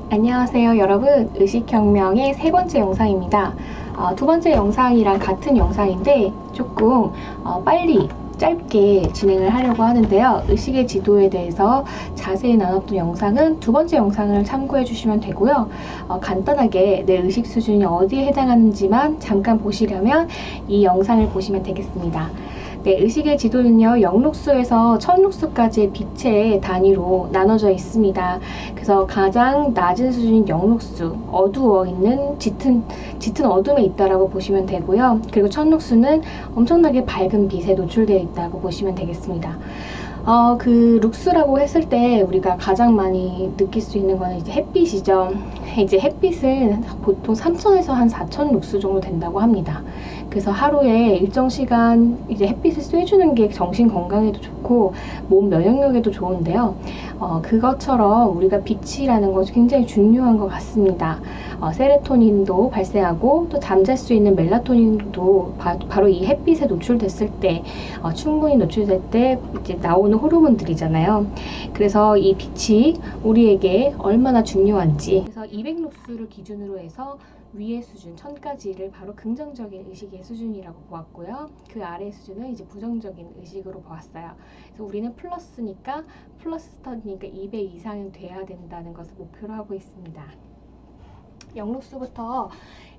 안녕하세요 여러분, 의식혁명의 세 번째 영상입니다. 두 번째 영상이랑 같은 영상인데 조금 빨리 짧게 진행을 하려고 하는데요. 의식의 지도에 대해서 자세히 나눴던 영상은 두 번째 영상을 참고해 주시면 되고요. 간단하게 내 의식 수준이 어디에 해당하는지만 잠깐 보시려면 이 영상을 보시면 되겠습니다. 네, 의식의 지도는요, 0룩수에서 1000룩수까지의 빛의 단위로 나눠져 있습니다. 그래서 가장 낮은 수준인 0룩수, 어두워 있는 짙은 어둠에 있다라고 보시면 되고요. 그리고 1000룩수는 엄청나게 밝은 빛에 노출되어 있다고 보시면 되겠습니다. 그 룩스라고 했을 때 우리가 가장 많이 느낄 수 있는 거는 이제 햇빛이죠. 이제 햇빛은 보통 3000에서 한 4000 룩스 정도 된다고 합니다. 그래서 하루에 일정 시간 이제 햇빛을 쐬주는 게 정신 건강에도 좋고 몸 면역력에도 좋은데요. 그것처럼 우리가 빛이라는 것이 굉장히 중요한 것 같습니다. 세로토닌도 발생하고 또 잠잘 수 있는 멜라토닌도 바로 이 햇빛에 노출됐을 때 충분히 노출될 때 이제 나오는 호르몬들이잖아요. 그래서 이 빛이 우리에게 얼마나 중요한지, 그래서 200룩스를 기준으로 해서 위의 수준 1000까지를 바로 긍정적인 의식의 수준이라고 보았고요. 그 아래 수준은 이제 부정적인 의식으로 보았어요. 그래서 우리는 플러스니까 플러스 스터디니까 200 이상은 돼야 된다는 것을 목표로 하고 있습니다. 0룩스부터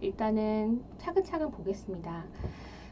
일단은 차근차근 보겠습니다.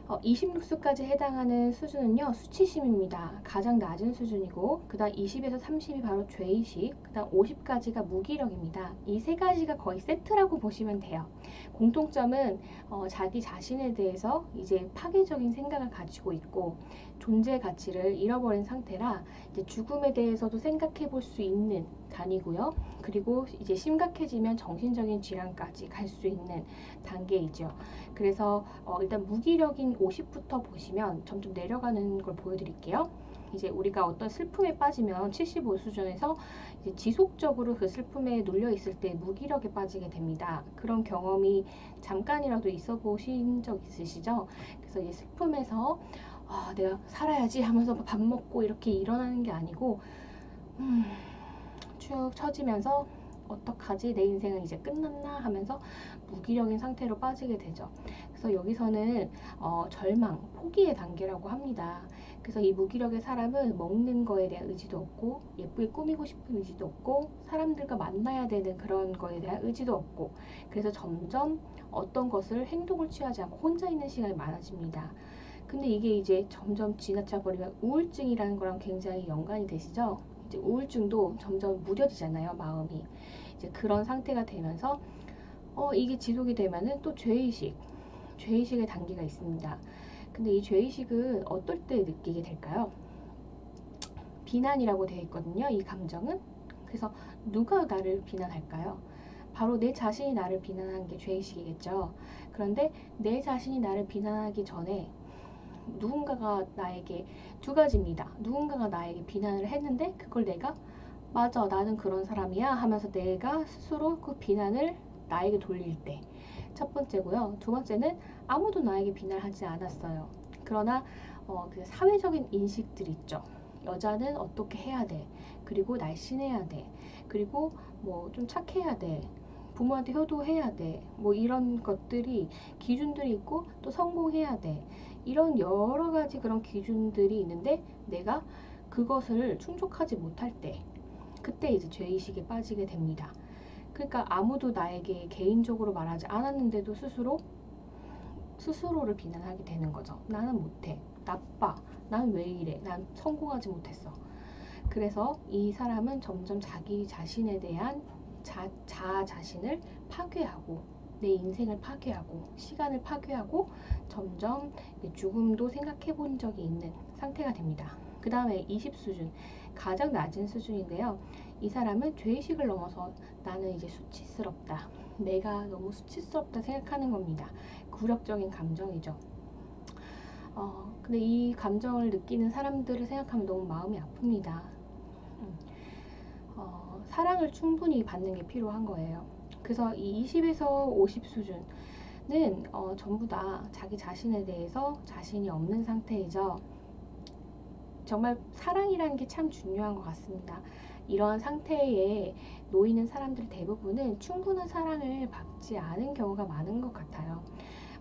20룩스까지 해당하는 수준은요, 수치심입니다. 가장 낮은 수준이고, 그 다음 20에서 30이 바로 죄의식, 그 다음 50까지가 무기력입니다. 이 세 가지가 거의 세트라고 보시면 돼요. 공통점은 자기 자신에 대해서 이제 파괴적인 생각을 가지고 있고, 존재 가치를 잃어버린 상태라 이제 죽음에 대해서도 생각해 볼 수 있는 단위고요. 그리고 이제 심각해지면 정신적인 질환까지 갈 수 있는 단계이죠. 그래서 일단 무기력인 50부터 보시면 점점 내려가는 걸 보여드릴게요. 이제 우리가 어떤 슬픔에 빠지면 75 수준에서 이제 지속적으로 그 슬픔에 눌려 있을 때 무기력에 빠지게 됩니다. 그런 경험이 잠깐이라도 있어 보신 적 있으시죠? 그래서 이 슬픔에서 내가 살아야지 하면서 밥 먹고 이렇게 일어나는 게 아니고 쭉 처지면서 어떡하지? 내 인생은 이제 끝났나? 하면서 무기력인 상태로 빠지게 되죠. 그래서 여기서는 절망, 포기의 단계라고 합니다. 그래서 이 무기력의 사람은 먹는 거에 대한 의지도 없고, 예쁘게 꾸미고 싶은 의지도 없고, 사람들과 만나야 되는 그런 거에 대한 의지도 없고, 그래서 점점 어떤 것을 행동을 취하지 않고 혼자 있는 시간이 많아집니다. 근데 이게 이제 점점 지나쳐 버리면 우울증이라는 거랑 굉장히 연관이 되시죠? 이제 우울증도 점점 무뎌지잖아요, 마음이. 이제 그런 상태가 되면서 이게 지속이 되면은 또 죄의식의 단계가 있습니다. 근데 이 죄의식은 어떨 때 느끼게 될까요? 비난이라고 되어 있거든요, 이 감정은. 그래서 누가 나를 비난할까요? 바로 내 자신이 나를 비난한 게 죄의식이겠죠. 그런데 내 자신이 나를 비난하기 전에 누군가가 나에게 두 가지입니다. 누군가가 나에게 비난을 했는데 그걸 내가 맞아, 나는 그런 사람이야 하면서 내가 스스로 그 비난을 나에게 돌릴 때 첫 번째고요. 두 번째는 아무도 나에게 비난하지 않았어요. 그러나 그 사회적인 인식들 있죠. 여자는 어떻게 해야 돼. 그리고 날씬해야 돼. 그리고 뭐 좀 착해야 돼. 부모한테 효도해야 돼. 뭐 이런 것들이 기준들이 있고 또 성공해야 돼. 이런 여러 가지 그런 기준들이 있는데 내가 그것을 충족하지 못할 때 그때 이제 죄의식에 빠지게 됩니다. 그러니까 아무도 나에게 개인적으로 말하지 않았는데도 스스로를 비난하게 되는 거죠. 나는 못해. 나빠. 난 왜 이래. 난 성공하지 못했어. 그래서 이 사람은 점점 자기 자신에 대한 자신을 파괴하고 내 인생을 파괴하고 시간을 파괴하고 점점 죽음도 생각해 본 적이 있는 상태가 됩니다. 그 다음에 20 수준, 가장 낮은 수준인데요. 이 사람은 죄의식을 넘어서 나는 이제 수치스럽다. 내가 너무 수치스럽다 생각하는 겁니다. 굴욕적인 감정이죠. 근데 이 감정을 느끼는 사람들을 생각하면 너무 마음이 아픕니다. 사랑을 충분히 받는 게 필요한 거예요. 그래서 이 20에서 50 수준은 전부 다 자기 자신에 대해서 자신이 없는 상태이죠. 정말 사랑이라는 게 참 중요한 것 같습니다. 이런 상태에 놓이는 사람들 대부분은 충분한 사랑을 받지 않은 경우가 많은 것 같아요.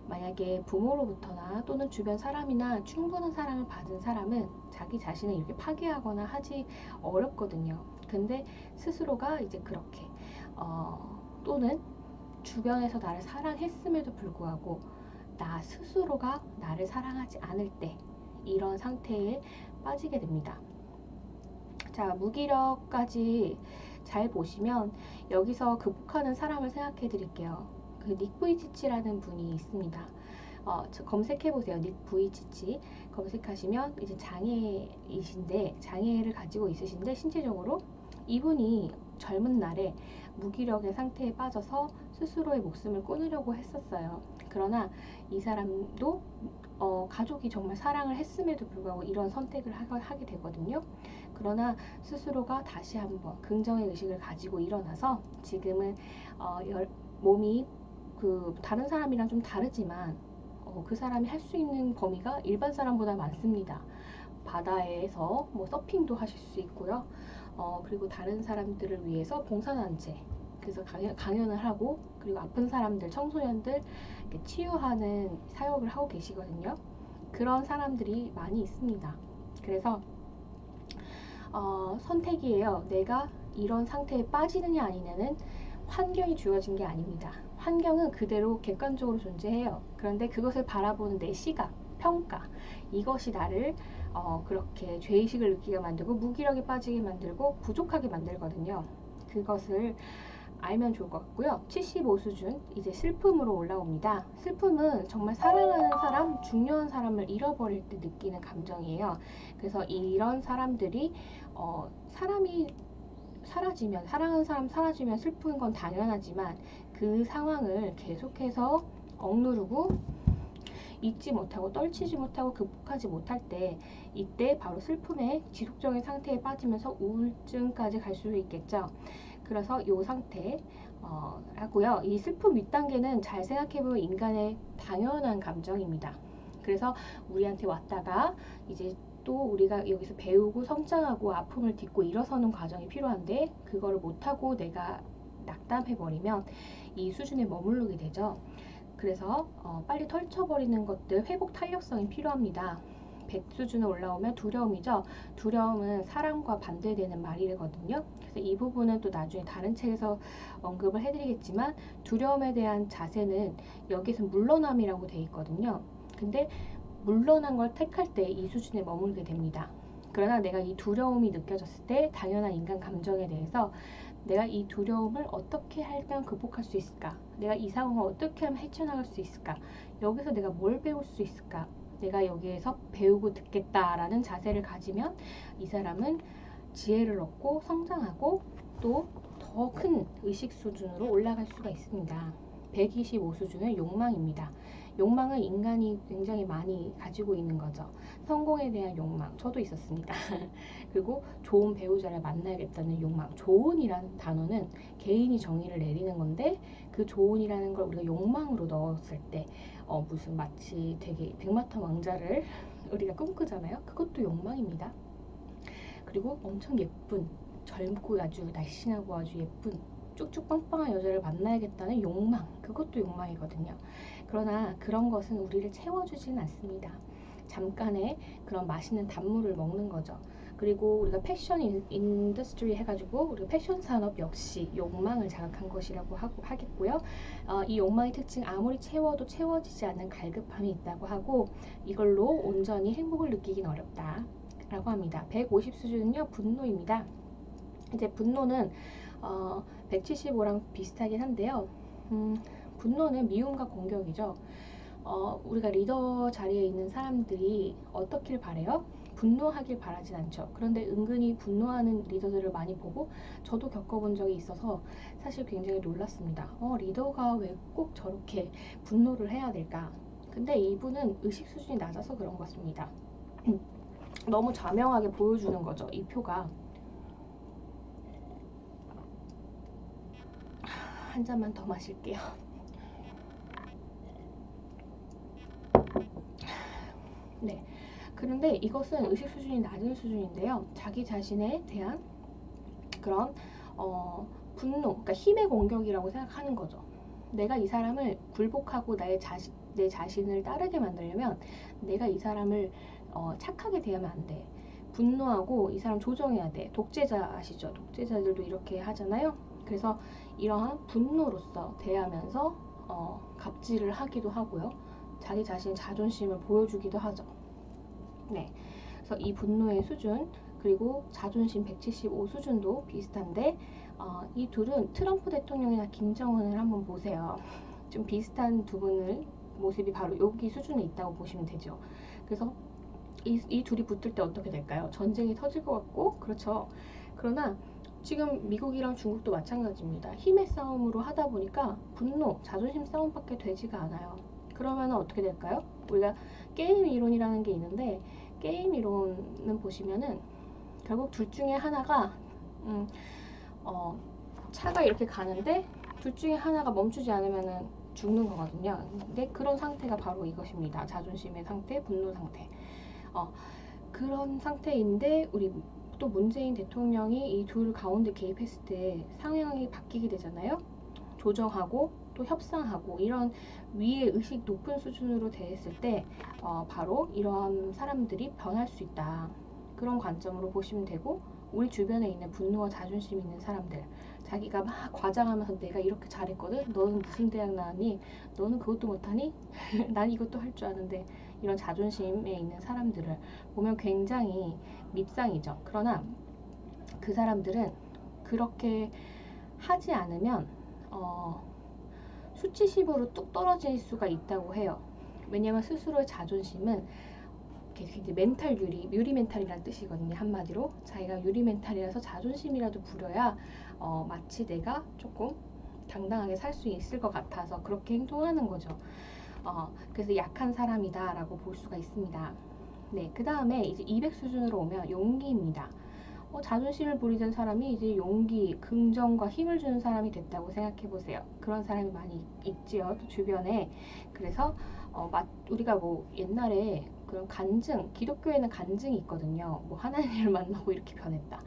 만약에 부모로부터나 또는 주변 사람이나 충분한 사랑을 받은 사람은 자기 자신을 이렇게 파괴하거나 하지 어렵거든요. 근데 스스로가 이제 그렇게 또는 주변에서 나를 사랑했음에도 불구하고 나 스스로가 나를 사랑하지 않을 때 이런 상태에 빠지게 됩니다. 자, 무기력까지 잘 보시면 여기서 극복하는 사람을 생각해 드릴게요. 그 닉 부이치치라는 분이 있습니다. 검색해 보세요. 닉 부이치치 검색하시면 이제 장애를 가지고 있으신데 신체적으로 이분이 젊은 날에 무기력의 상태에 빠져서 스스로의 목숨을 끊으려고 했었어요. 그러나 이 사람도 가족이 정말 사랑을 했음에도 불구하고 이런 선택을 하게 되거든요. 그러나 스스로가 다시 한번 긍정의 의식을 가지고 일어나서 지금은 몸이 다른 사람이랑 좀 다르지만 그 사람이 할 수 있는 범위가 일반 사람보다 많습니다. 바다에서 뭐 서핑도 하실 수 있고요. 그리고 다른 사람들을 위해서 봉사단체, 그래서 강연을 하고, 그리고 아픈 사람들, 청소년들 이렇게 치유하는 사역을 하고 계시거든요. 그런 사람들이 많이 있습니다. 그래서 선택이에요. 내가 이런 상태에 빠지느냐 아니냐는 환경이 주어진 게 아닙니다. 환경은 그대로 객관적으로 존재해요. 그런데 그것을 바라보는 내 시각, 평가, 이것이 나를 그렇게 죄의식을 느끼게 만들고 무기력에 빠지게 만들고 부족하게 만들거든요. 그것을 알면 좋을 것 같고요. 75 수준, 이제 슬픔으로 올라옵니다. 슬픔은 정말 사랑하는 사람, 중요한 사람을 잃어버릴 때 느끼는 감정이에요. 그래서 이런 사람들이 사람이 사라지면, 사랑하는 사람 사라지면 슬픈 건 당연하지만 그 상황을 계속해서 억누르고 잊지 못하고 떨치지 못하고 극복하지 못할 때, 이때 바로 슬픔의 지속적인 상태에 빠지면서 우울증까지 갈 수 있겠죠. 그래서 이 상태 하고요. 이 슬픔 윗단계는 잘 생각해보면 인간의 당연한 감정입니다. 그래서 우리한테 왔다가 이제 또 우리가 여기서 배우고 성장하고 아픔을 딛고 일어서는 과정이 필요한데, 그거를 못하고 내가 낙담해버리면 이 수준에 머무르게 되죠. 그래서 빨리 털쳐버리는 것들, 회복 탄력성이 필요합니다. 100 수준에 올라오면 두려움이죠. 두려움은 사랑과 반대되는 말이거든요. 그래서 이 부분은 또 나중에 다른 책에서 언급을 해드리겠지만, 두려움에 대한 자세는 여기서 물러남이라고 되어 있거든요. 근데 물러난 걸 택할 때 이 수준에 머물게 됩니다. 그러나 내가 이 두려움이 느껴졌을 때 당연한 인간 감정에 대해서 내가 이 두려움을 어떻게 하면 극복할 수 있을까? 내가 이 상황을 어떻게 하면 헤쳐나갈 수 있을까? 여기서 내가 뭘 배울 수 있을까? 내가 여기에서 배우고 듣겠다라는 자세를 가지면 이 사람은 지혜를 얻고 성장하고 또 더 큰 의식 수준으로 올라갈 수가 있습니다. 125 수준은 욕망입니다. 욕망은 인간이 굉장히 많이 가지고 있는 거죠. 성공에 대한 욕망, 저도 있었습니다. 그리고 좋은 배우자를 만나야겠다는 욕망. 좋은이라는 단어는 개인이 정의를 내리는 건데, 그 좋은이라는 걸 우리가 욕망으로 넣었을 때 무슨 마치 되게 백마탄 왕자를 우리가 꿈꾸잖아요. 그것도 욕망입니다. 그리고 엄청 예쁜, 젊고 아주 날씬하고 아주 예쁜 쭉쭉 빵빵한 여자를 만나야겠다는 욕망, 그것도 욕망이거든요. 그러나 그런 것은 우리를 채워주지는 않습니다. 잠깐의 그런 맛있는 단물을 먹는 거죠. 그리고 우리가 패션 인더스트리 해가지고 우리가 패션 산업 역시 욕망을 자극한 것이라고 하겠고요. 이 욕망의 특징, 아무리 채워도 채워지지 않는 갈급함이 있다고 하고, 이걸로 온전히 행복을 느끼긴 어렵다 라고 합니다. 150 수준은요, 분노입니다. 이제 분노는 175랑 비슷하긴 한데요. 분노는 미움과 공격이죠. 우리가 리더 자리에 있는 사람들이 어떻길 바래요? 분노하길 바라진 않죠. 그런데 은근히 분노하는 리더들을 많이 보고 저도 겪어본 적이 있어서 사실 굉장히 놀랐습니다. 리더가 왜 꼭 저렇게 분노를 해야 될까? 근데 이분은 의식 수준이 낮아서 그런 것 같습니다. 너무 자명하게 보여주는 거죠, 이 표가. 한 잔만 더 마실게요. 네. 그런데 이것은 의식 수준이 낮은 수준인데요. 자기 자신에 대한 그런 분노, 그러니까 힘의 공격이라고 생각하는 거죠. 내가 이 사람을 굴복하고 내 자신을 따르게 만들려면 내가 이 사람을 착하게 대하면 안 돼. 분노하고 이 사람 조정해야 돼. 독재자 아시죠? 독재자들도 이렇게 하잖아요. 그래서 이러한 분노로서 대하면서 갑질을 하기도 하고요. 자기 자신의 자존심을 보여주기도 하죠. 네. 그래서 이 분노의 수준 그리고 자존심 175 수준도 비슷한데 이 둘은 트럼프 대통령이나 김정은을 한번 보세요. 좀 비슷한 두 분의 모습이 바로 여기 수준에 있다고 보시면 되죠. 그래서 이 둘이 붙을 때 어떻게 될까요? 전쟁이 터질 것 같고, 그렇죠. 그러나 지금 미국이랑 중국도 마찬가지입니다. 힘의 싸움으로 하다 보니까 분노, 자존심 싸움밖에 되지가 않아요. 그러면 어떻게 될까요? 우리가 게임 이론이라는 게 있는데 게임 이론은 보시면은 결국 둘 중에 하나가 차가 이렇게 가는데 둘 중에 하나가 멈추지 않으면은 죽는 거거든요. 근데 그런 상태가 바로 이것입니다. 자존심의 상태, 분노 상태. 그런 상태인데 우리 또 문재인 대통령이 이 둘 가운데 개입했을 때 상황이 바뀌게 되잖아요. 조정하고 또 협상하고 이런 위의 의식 높은 수준으로 대했을 때 바로 이러한 사람들이 변할 수 있다. 그런 관점으로 보시면 되고 우리 주변에 있는 분노와 자존심 있는 사람들 자기가 막 과장하면서 내가 이렇게 잘했거든? 너는 무슨 대학 나왔니? 너는 그것도 못하니? 난 이것도 할 줄 아는데 이런 자존심에 있는 사람들을 보면 굉장히 밉상이죠. 그러나 그 사람들은 그렇게 하지 않으면 수치심으로 뚝 떨어질 수가 있다고 해요. 왜냐면 스스로의 자존심은 굉장히 멘탈 유리 멘탈이라는 뜻이거든요. 한마디로 자기가 유리 멘탈이라서 자존심이라도 부려야 마치 내가 조금 당당하게 살 수 있을 것 같아서 그렇게 행동하는 거죠. 그래서 약한 사람이다 라고 볼 수가 있습니다. 네, 그 다음에 이제 200 수준으로 오면 용기입니다. 자존심을 부리던 사람이 이제 용기, 긍정과 힘을 주는 사람이 됐다고 생각해 보세요. 그런 사람이 많이 있지요, 또 주변에. 그래서 우리가 뭐 옛날에 그런 간증, 기독교에는 간증이 있거든요. 뭐 하나님을 만나고 이렇게 변했다.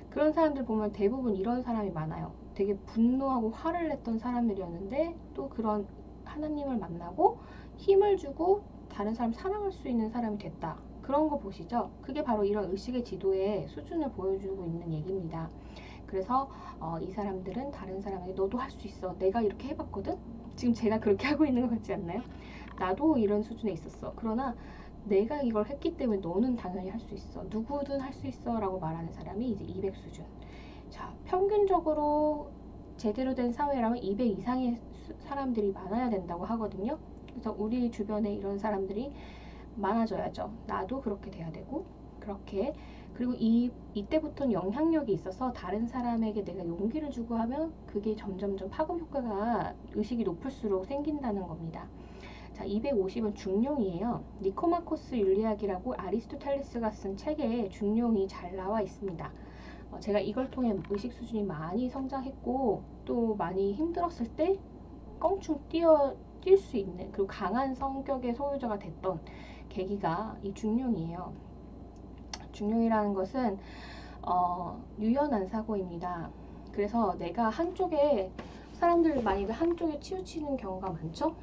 그런 사람들 보면 대부분 이런 사람이 많아요. 되게 분노하고 화를 냈던 사람들이었는데 또 그런 하나님을 만나고 힘을 주고 다른 사람 사랑할 수 있는 사람이 됐다. 그런 거 보시죠. 그게 바로 이런 의식의 지도의 수준을 보여주고 있는 얘기입니다. 그래서 이 사람들은 다른 사람에게 너도 할 수 있어. 내가 이렇게 해봤거든? 지금 제가 그렇게 하고 있는 것 같지 않나요? 나도 이런 수준에 있었어. 그러나 내가 이걸 했기 때문에 너는 당연히 할 수 있어. 누구든 할 수 있어. 라고 말하는 사람이 이제 200 수준. 자, 평균적으로 제대로 된 사회라면 200 이상의 사람들이 많아야 된다고 하거든요. 그래서 우리 주변에 이런 사람들이 많아져야죠. 나도 그렇게 돼야 되고 그렇게 그리고 이때부터는 영향력이 있어서 다른 사람에게 내가 용기를 주고 하면 그게 점점점 파급 효과가 의식이 높을수록 생긴다는 겁니다. 자, 250은 중용이에요. 니코마코스 윤리학이라고 아리스토텔레스가 쓴 책에 중용이 잘 나와 있습니다. 제가 이걸 통해 의식 수준이 많이 성장했고 또 많이 힘들었을 때 껑충 뛸 수 있는 그리고 강한 성격의 소유자가 됐던 계기가 이 중용이에요. 중용이라는 것은 유연한 사고입니다. 그래서 내가 한쪽에 사람들 많이들 한쪽에 치우치는 경우가 많죠.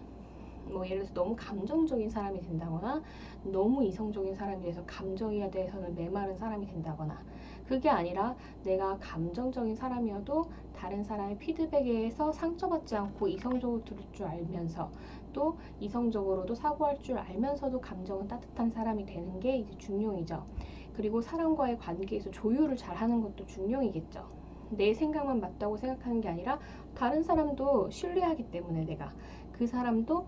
뭐 예를 들어서 너무 감정적인 사람이 된다거나 너무 이성적인 사람이 돼서 감정에 대해서는 메마른 사람이 된다거나 그게 아니라 내가 감정적인 사람이어도 다른 사람의 피드백에서 상처받지 않고 이성적으로 들을 줄 알면서 또 이성적으로도 사고할 줄 알면서도 감정은 따뜻한 사람이 되는 게 이제 중용이죠. 그리고 사람과의 관계에서 조율을 잘하는 것도 중용이겠죠. 내 생각만 맞다고 생각하는 게 아니라 다른 사람도 신뢰하기 때문에 내가 그 사람도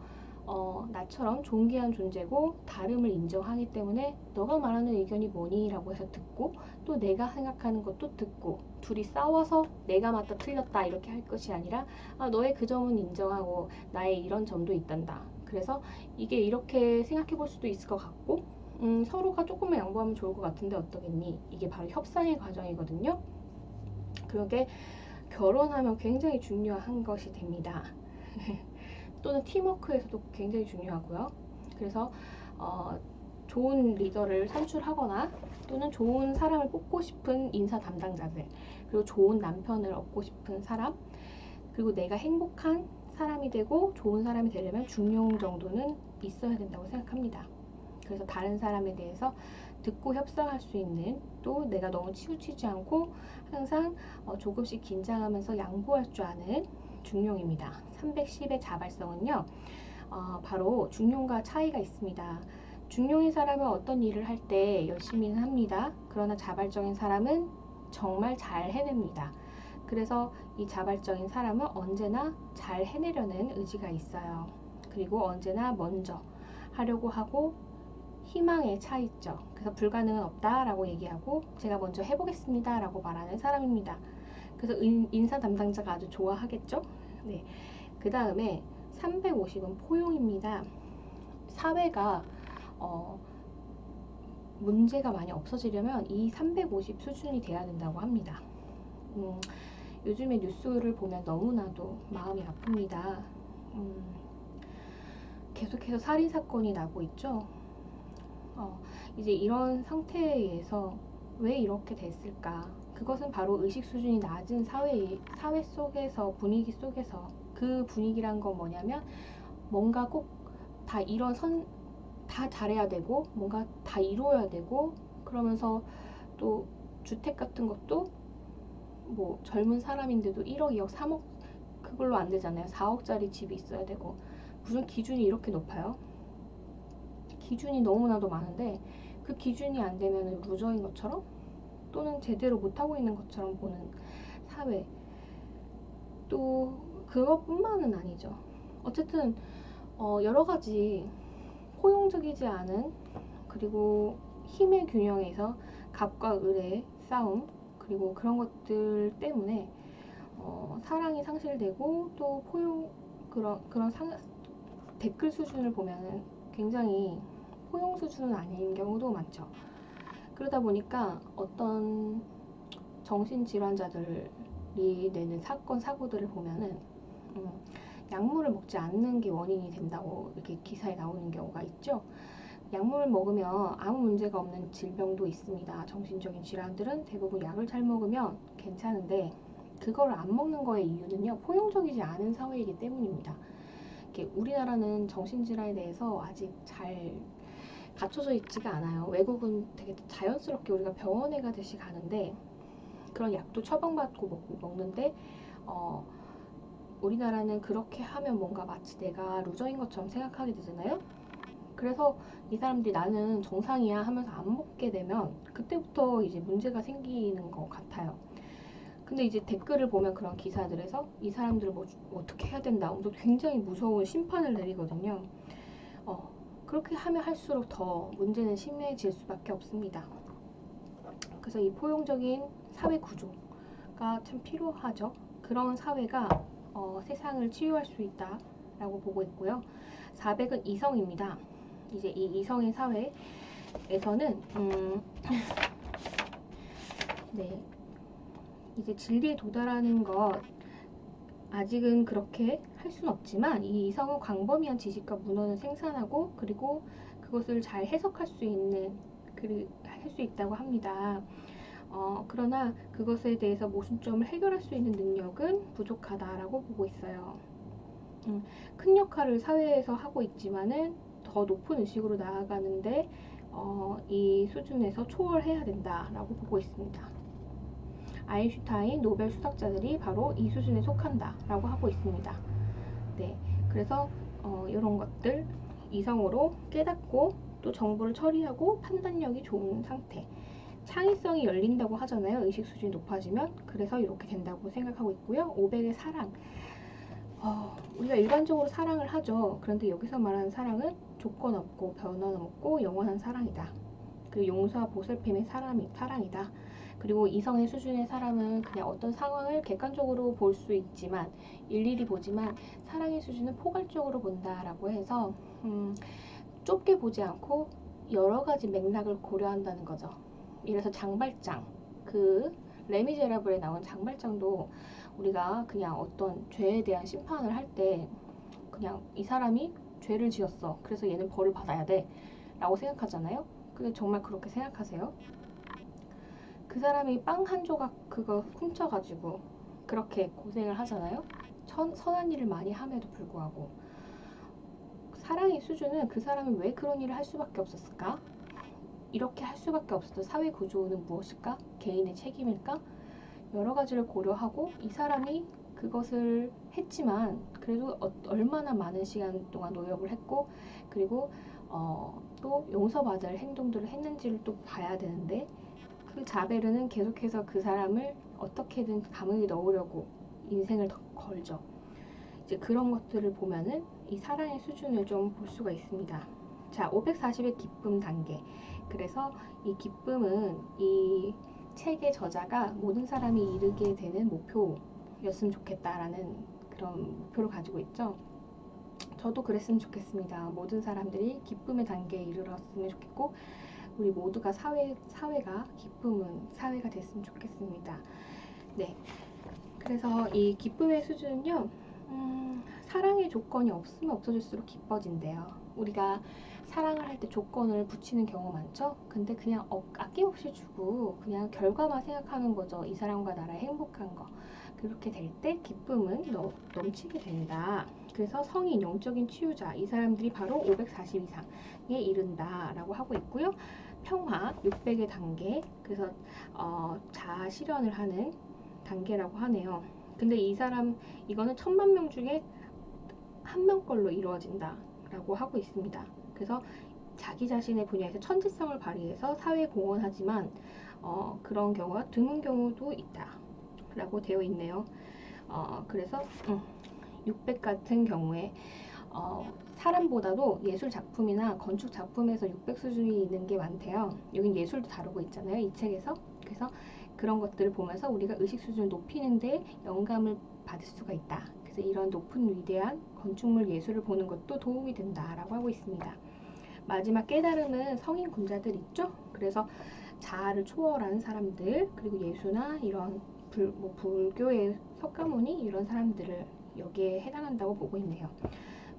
나처럼 존귀한 존재고 다름을 인정하기 때문에 너가 말하는 의견이 뭐니? 라고 해서 듣고 또 내가 생각하는 것도 듣고 둘이 싸워서 내가 맞다 틀렸다 이렇게 할 것이 아니라 너의 그 점은 인정하고 나의 이런 점도 있단다. 그래서 이게 이렇게 생각해 볼 수도 있을 것 같고 서로가 조금만 양보하면 좋을 것 같은데 어떠겠니? 이게 바로 협상의 과정이거든요. 그게 결혼하면 굉장히 중요한 것이 됩니다. 또는 팀워크에서도 굉장히 중요하고요. 그래서 좋은 리더를 산출하거나 또는 좋은 사람을 뽑고 싶은 인사 담당자들, 그리고 좋은 남편을 얻고 싶은 사람, 그리고 내가 행복한 사람이 되고 좋은 사람이 되려면 중용 정도는 있어야 된다고 생각합니다. 그래서 다른 사람에 대해서 듣고 협상할 수 있는, 또 내가 너무 치우치지 않고 항상 조금씩 긴장하면서 양보할 줄 아는 중용입니다. 310의 자발성은요, 바로 중용과 차이가 있습니다. 중용인 사람은 어떤 일을 할 때 열심히는 합니다. 그러나 자발적인 사람은 정말 잘 해냅니다. 그래서 이 자발적인 사람은 언제나 잘 해내려는 의지가 있어요. 그리고 언제나 먼저 하려고 하고 희망의 차이죠. 그래서 불가능은 없다라고 얘기하고 제가 먼저 해보겠습니다 라고 말하는 사람입니다. 그래서 인사 담당자가 아주 좋아하겠죠. 네. 그 다음에 350은 포용입니다. 사회가 문제가 많이 없어지려면 이 350 수준이 돼야 된다고 합니다. 요즘에 뉴스를 보면 너무나도 마음이 아픕니다. 계속해서 살인사건이 나고 있죠. 이제 이런 상태에 의해서 왜 이렇게 됐을까? 그것은 바로 의식 수준이 낮은 사회 속에서, 분위기 속에서, 그 분위기란 건 뭐냐면 뭔가 꼭 다 다 잘해야 되고 뭔가 다 이루어야 되고, 그러면서 또 주택 같은 것도 뭐 젊은 사람인데도 1억, 2억, 3억 그걸로 안 되잖아요. 4억짜리 집이 있어야 되고. 무슨 기준이 이렇게 높아요? 기준이 너무나도 많은데 그 기준이 안 되면 루저인 것처럼, 또는 제대로 못하고 있는 것처럼 보는 사회. 또 그것뿐만은 아니죠. 어쨌든 여러 가지 포용적이지 않은, 그리고 힘의 균형에서 갑과 을의 싸움, 그리고 그런 것들 때문에 사랑이 상실되고, 또 그런 댓글 수준을 보면은 굉장히 포용 수준은 아닌 경우도 많죠. 그러다 보니까 어떤 정신질환자들이 내는 사건, 사고들을 보면은 약물을 먹지 않는 게 원인이 된다고 이렇게 기사에 나오는 경우가 있죠. 약물을 먹으면 아무 문제가 없는 질병도 있습니다. 정신적인 질환들은 대부분 약을 잘 먹으면 괜찮은데, 그걸 안 먹는 거의 이유는요, 포용적이지 않은 사회이기 때문입니다. 우리나라는 정신질환에 대해서 아직 잘 갖춰져 있지가 않아요. 외국은 되게 자연스럽게 우리가 병원에 가듯이 가는데, 그런 약도 처방받고 먹는데, 우리나라는 그렇게 하면 뭔가 마치 내가 루저인 것처럼 생각하게 되잖아요. 그래서 이 사람들이 나는 정상이야 하면서 안 먹게 되면 그때부터 이제 문제가 생기는 것 같아요. 근데 이제 댓글을 보면 그런 기사들에서 이 사람들을 뭐 어떻게 해야 된다 하면서 굉장히 무서운 심판을 내리거든요. 그렇게 하면 할수록 더 문제는 심해질 수밖에 없습니다. 그래서 이 포용적인 사회 구조가 참 필요하죠. 그런 사회가 세상을 치유할 수 있다라고 보고 있고요. 400은 이성입니다. 이제 이 이성의 사회에서는 네, 이제 진리에 도달하는 것 아직은 그렇게 할 수는 없지만, 이 이성은 광범위한 지식과 문헌을 생산하고, 그리고 그것을 잘 해석할 수 있다고 합니다. 그러나 그것에 대해서 모순점을 해결할 수 있는 능력은 부족하다라고 보고 있어요. 큰 역할을 사회에서 하고 있지만은 더 높은 의식으로 나아가는데 이 수준에서 초월해야 된다라고 보고 있습니다. 아인슈타인, 노벨 수학자들이 바로 이 수준에 속한다라고 하고 있습니다. 네, 그래서 이런 것들, 이성으로 깨닫고 또 정보를 처리하고 판단력이 좋은 상태, 창의성이 열린다고 하잖아요. 의식 수준이 높아지면. 그래서 이렇게 된다고 생각하고 있고요. 500의 사랑. 우리가 일반적으로 사랑을 하죠. 그런데 여기서 말하는 사랑은 조건 없고 변함없고 영원한 사랑이다. 그리고 용서와 보살핌의 사랑이다. 그리고 이성의 수준의 사람은 그냥 어떤 상황을 객관적으로 볼 수 있지만, 일일이 보지만, 사랑의 수준은 포괄적으로 본다라고 해서 좁게 보지 않고 여러 가지 맥락을 고려한다는 거죠. 예를 들어서 장발장, 그 레미제라블에 나온 장발장도 우리가 그냥 어떤 죄에 대한 심판을 할 때 그냥 이 사람이 죄를 지었어, 그래서 얘는 벌을 받아야 돼 라고 생각하잖아요. 근데 정말 그렇게 생각하세요? 그 사람이 빵 한 조각 그거 훔쳐가지고 그렇게 고생을 하잖아요. 선한 일을 많이 함에도 불구하고 사랑의 수준은 그 사람이 왜 그런 일을 할 수밖에 없었을까? 이렇게 할 수밖에 없었던 사회 구조는 무엇일까? 개인의 책임일까? 여러 가지를 고려하고 이 사람이 그것을 했지만 그래도 얼마나 많은 시간 동안 노력을 했고 그리고 또 용서받을 행동들을 했는지를 또 봐야 되는데 그 자베르는 계속해서 그 사람을 어떻게든 감옥에 넣으려고 인생을 더 걸죠. 이제 그런 것들을 보면은 이 사랑의 수준을 좀 볼 수가 있습니다. 자, 540의 기쁨 단계. 그래서 이 기쁨은 이 책의 저자가 모든 사람이 이르게 되는 목표였으면 좋겠다라는 그런 목표를 가지고 있죠. 저도 그랬으면 좋겠습니다. 모든 사람들이 기쁨의 단계에 이르렀으면 좋겠고 우리 모두가 사회가 기쁨은 사회가 됐으면 좋겠습니다. 네. 그래서 이 기쁨의 수준은요, 사랑의 조건이 없으면 없어질수록 기뻐진대요. 우리가 사랑을 할 때 조건을 붙이는 경우 많죠? 근데 그냥 아낌없이 주고 그냥 결과만 생각하는 거죠. 이 사람과 나랑 행복한 거. 그렇게 될 때 기쁨은 넘치게 된다. 그래서 성인, 영적인 치유자, 이 사람들이 바로 540 이상에 이른다 라고 하고 있고요. 평화, 600의 단계, 그래서 자아 실현을 하는 단계라고 하네요. 근데 이 사람, 이거는 1000만 명 중에 한 명 걸로 이루어진다 라고 하고 있습니다. 그래서 자기 자신의 분야에서 천재성을 발휘해서 사회에 공헌하지만 그런 경우가 드문 경우도 있다 라고 되어 있네요. 그래서 600 같은 경우에 사람보다도 예술 작품이나 건축 작품에서 600 수준이 있는 게 많대요. 여긴 예술도 다루고 있잖아요, 이 책에서. 그래서 그런 것들을 보면서 우리가 의식 수준을 높이는데 영감을 받을 수가 있다. 그래서 이런 높은 위대한 건축물 예술을 보는 것도 도움이 된다라고 하고 있습니다. 마지막 깨달음은 성인 군자들 있죠? 그래서 자아를 초월하는 사람들, 그리고 예수나 이런 불교의 석가모니 이런 사람들을 여기에 해당한다고 보고 있네요.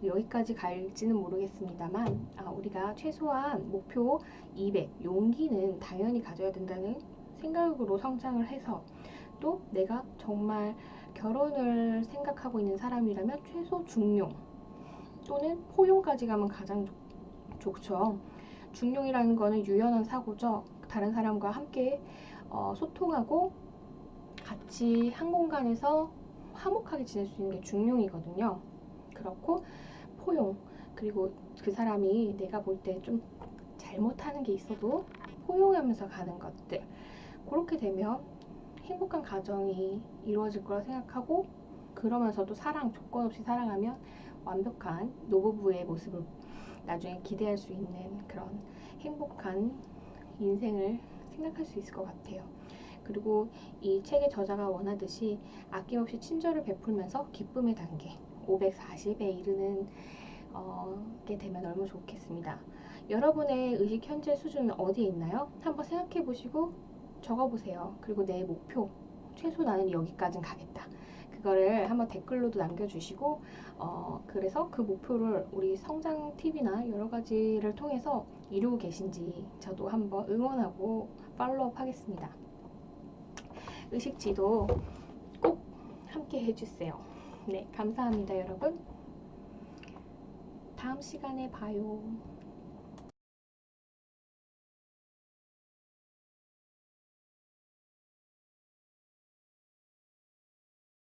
여기까지 갈지는 모르겠습니다만 우리가 최소한 목표 200, 용기는 당연히 가져야 된다는 생각으로 성장을 해서 또 내가 정말 결혼을 생각하고 있는 사람이라면 최소 중용 또는 포용까지 가면 가장 좋죠. 중용이라는 거는 유연한 사고죠. 다른 사람과 함께 소통하고 같이 한 공간에서 화목하게 지낼 수 있는 게 중용이거든요. 그렇고 포용, 그리고 그 사람이 내가 볼 때 좀 잘못하는 게 있어도 포용하면서 가는 것들, 그렇게 되면 행복한 가정이 이루어질 거라 생각하고 그러면서도 조건 없이 사랑하면 완벽한 노부부의 모습을 나중에 기대할 수 있는 그런 행복한 인생을 생각할 수 있을 것 같아요. 그리고 이 책의 저자가 원하듯이 아낌없이 친절을 베풀면서 기쁨의 단계 540에 이르는 게 되면 얼마나 좋겠습니다. 여러분의 의식 현재 수준은 어디에 있나요? 한번 생각해 보시고 적어 보세요. 그리고 내 목표, 최소 나는 여기까지는 가겠다. 그거를 한번 댓글로도 남겨주시고 그래서 그 목표를 우리 성장 팁이나 여러 가지를 통해서 이루고 계신지 저도 한번 응원하고 팔로우업 하겠습니다. 의식지도 꼭 함께 해주세요. 네, 감사합니다, 여러분. 다음 시간에 봐요.